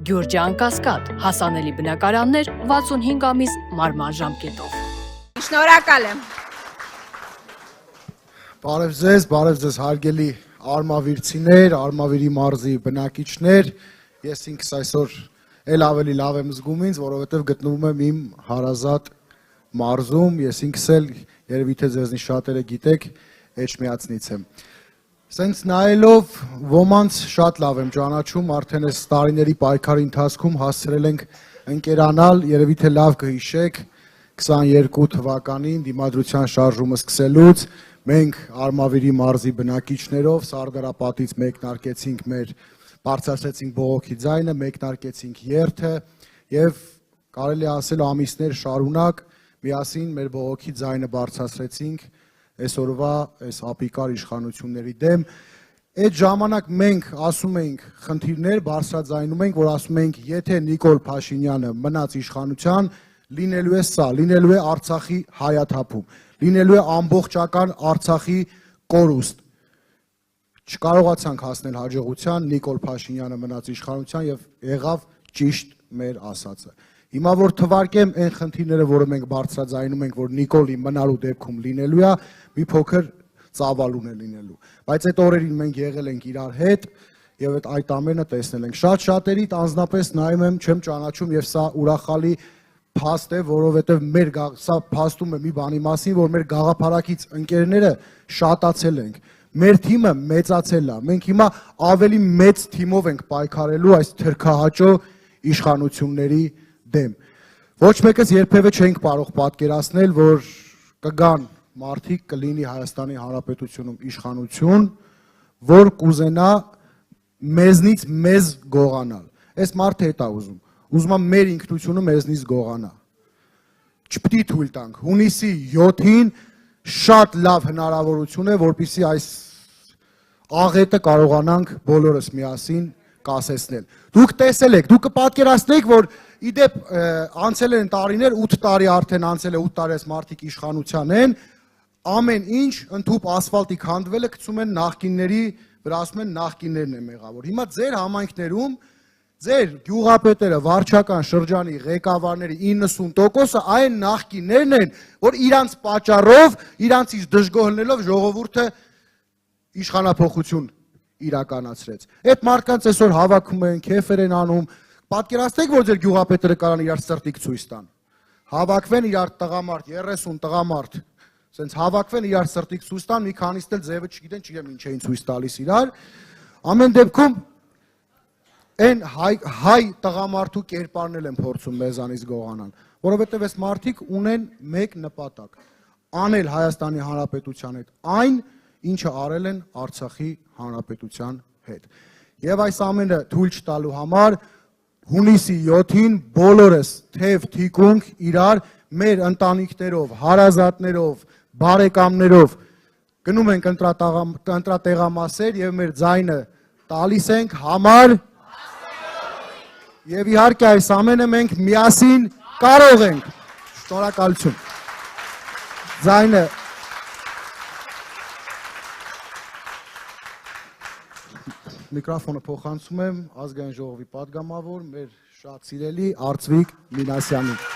Գյուրջան Կասկադ, հասանելի բնակարաններ 65 ամիս մարման ժամկետով։ Շնորհակալ եմ։ Բարև ձեզ հարգելի արմավիրցիներ, արմավիրի մարզի բնակիչներ, ես ինքս այսօր էլ ավելի լավ եմ զգում ինձ, որովհետև գտնվում եմ իմ հարազատ մարզում, ես ինքս էլ երևի թե ձեզնից շատերը գիտեք, Էջմիածնից եմ։ Սենց նայելով ոմանց շատ լավ եմ ճանաչում, արդեն այս տարիների պայքարի ընթացքում հասցրել ենք ընկերանալ, երևի թե լավ կհիշեք 22 թվականին դիմադրության շարժումը սկսելուց մենք Արմավիրի մարզի բնակիչներով Սարդարապատից մեկնարկեցինք մեր բարձրացրեցինք բողոքի ձայնը, մեկնարկեցինք երթը եւ կարելի ասել ամիսներ շարունակ միասին մեր բողոքի ձայնը բարձրացրեցինք այսօրվա այս ապիկար իշխանությունների դեմ։ Այդ ժամանակ մենք ասում էինք խնդիրներ բարձրաձայնում ենք, որ ասում ենք, եթե Նիկոլ Փաշինյանը մնաց իշխանության, լինելու է սա, լինելու է Արցախի հայաթափում, լինելու է ամբողջական Արցախի կորուստ։ Չկարողացանք հասնել հաջողության, Նիկոլ Փաշինյանը մնաց իշխանության եւ եղավ ճիշտ մեր ասածը։ Հիմա որ թվարկեմ այն խնդիրները, որը մենք բարձրաձայնում ենք, որ Նիկոլի մնալու դեպքում լինելու է, մի փոքր ծավալուն է լինելու։ Բայց այդ օրերին մենք եղել ենք իրար հետ եւ այդ ամենը տեսնել ենք։ Շատ-շատերիդ անձնապես նայում եմ, չեմ ճանաչում եւ սա ուրախալի փաստ է, որովհետեւ սա փաստում է մի բանի մասին, որ մեր գաղափարակից ընկերները շատացել ենք։ Մեր թիմը մեծացել է։ Մենք հիմա ավելի մեծ թիմով ենք պայքարելու այս թրքահաճո իշխանությունների դեմ։ Ոչ մեկս երբևէ չենք կարող պատկերացնել, որ կգան մարդիկ, կլինի Հայաստանի Հանրապետությունում իշխանություն, որ կուզենա մեզնից մեզ գողանալ։ Այս մարդը հետ է ուզում։ Ուզում է մեր ինքնությունը մեզնից գողանա։ Չպետք է թույլ տանք։ Հունիսի 7-ին շատ լավ հնարավորություն է, որպեսզի այս աղետը կարողանանք բոլորս միասին կասեցնել։ Դուք տեսել եք, դուք կպատկերացնեք, որ իդեպ անցել են տարիներ, 8 տարի արդեն անցել է, 8 տարի այս մարդիկ իշխանության են, ամեն ինչ ընդհուպ ասֆալտի քանդվելը գցում են նախկինների վրա, ասում են նախկիններն են մեղավոր։ Հիմա ձեր համայնքներում ձեր գյուղապետերը, վարչական շրջանի ղեկավարների 90%-ը այն նախկիններն են, որ իրանց պատճառով, իրանցից դժգոհ ժողովուրդը իշխանափոխություն իրականացրեց։ Այդ մարդկանց այսօր հավաքում են, քեֆեր են անում, պատկերացնեք, որ ձեր գյուղապետերը կարան իրար սրտիկ ցույց տան։ Հավաքվեն իրար տղամարդ, 30 տղամարդ, ասենց հավաքվեն իրար սրտիկ ցույց տան, մի քանիստ էլ ձևը չգիտեն, չգիտեմ ինչ էին ցույց տալիս իրար։ Ամեն դեպքում այն հայ տղամարդու կերպարն են փորձում մեզանից գողանալ, որովհետև այս մարդիկ ունեն մեկ նպատակ՝ անել Հայաստանի Հանրապետության հետ այն, ինչը արել են Արցախի Հանրապետության հետ։ Եվ այս ամենը թույլ չտալու համար հունիսի 7-ին բոլորս թև թիկունք իրար մեր ընտանիքներով, հարազատներով, բարեկամներով գնում ենք ընտրատեղամասեր եւ մեր ձայնը տալիս ենք համար եւ իհարկե այս ամենը մենք միասին կարող ենք։ Շնորհակալություն։ Ձայնը Միկրոֆոնը փոխանցում եմ ազգային ժողովի պատգամավոր մեր շատ սիրելի Արծվիկ Մինասյանին։